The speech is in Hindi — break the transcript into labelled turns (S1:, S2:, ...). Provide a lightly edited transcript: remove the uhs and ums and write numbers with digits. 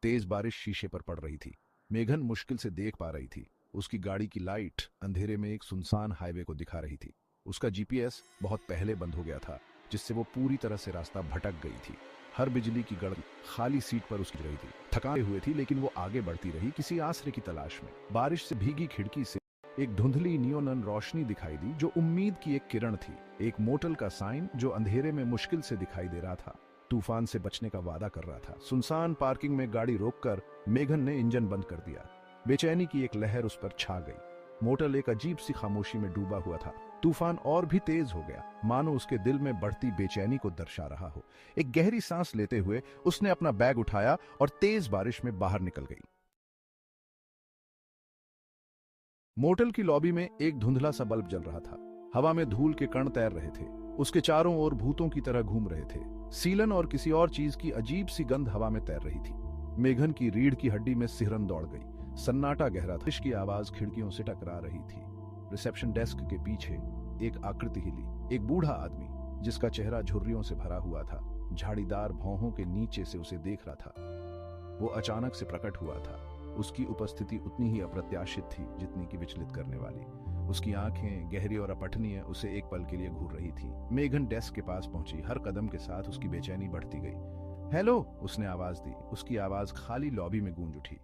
S1: तेज बारिश शीशे पर पड़ रही थी। मेघन मुश्किल से देख पा रही थी। उसकी गाड़ी की लाइट अंधेरे में एक सुनसान हाईवे को दिखा रही थी। उसका जीपीएस बहुत पहले बंद हो गया था, जिससे वो पूरी तरह से रास्ता भटक गई थी। हर बिजली की गड़ खाली सीट पर उसकी रही थी। थकाए हुए थी, लेकिन वो आगे बढ़ती रही, किसी आश्रय की तलाश में। बारिश से भीगी खिड़की से एक धुंधली नियोनन रोशनी दिखाई दी, जो उम्मीद की एक किरण थी। एक मोटल का साइन जो अंधेरे में मुश्किल से दिखाई दे रहा था, तूफान से बचने का वादा कर रहा था। सुनसान पार्किंग में गाड़ी रोककर मेघन ने इंजन बंद कर दिया। बेचैनी की एक लहर उस पर छा गई। मोटल एक अजीब सी खामोशी में डूबा हुआ था। तूफान और भी तेज हो गया, मानो उसके दिल में बढ़ती बेचैनी को दर्शा रहा हो। एक गहरी सांस लेते हुए उसने अपना बैग उठाया और तेज बारिश में बाहर निकल गई। मोटल की लॉबी में एक धुंधला सा बल्ब जल रहा था। हवा में धूल के कण तैर रहे थे, उसके चारों ओर भूतों की तरह घूम रहे थे। सीलन और किसी और चीज की अजीब सी गंध हवा में तैर रही थी। मेघन की रीढ़ की हड्डी में सिहरन दौड़ गई। सन्नाटा गहरा था, की आवाज खिड़कियों से टकरा रही थी। रिसेप्शन डेस्क के पीछे एक आकृति हिली। एक बूढ़ा आदमी जिसका चेहरा झुर्रियों से भरा हुआ था, झाड़ीदार भौहों के नीचे से उसे देख रहा था। वो अचानक से प्रकट हुआ था। उसकी उपस्थिति उतनी ही अप्रत्याशित थी जितनी कि विचलित करने वाली। उसकी आंखें गहरी और अपठनीय उसे एक पल के लिए घूर रही थी। मेघन डेस्क के पास पहुंची। हर कदम के साथ उसकी बेचैनी बढ़ती गई। हेलो, उसने आवाज दी। उसकी आवाज खाली लॉबी में गूंज उठी।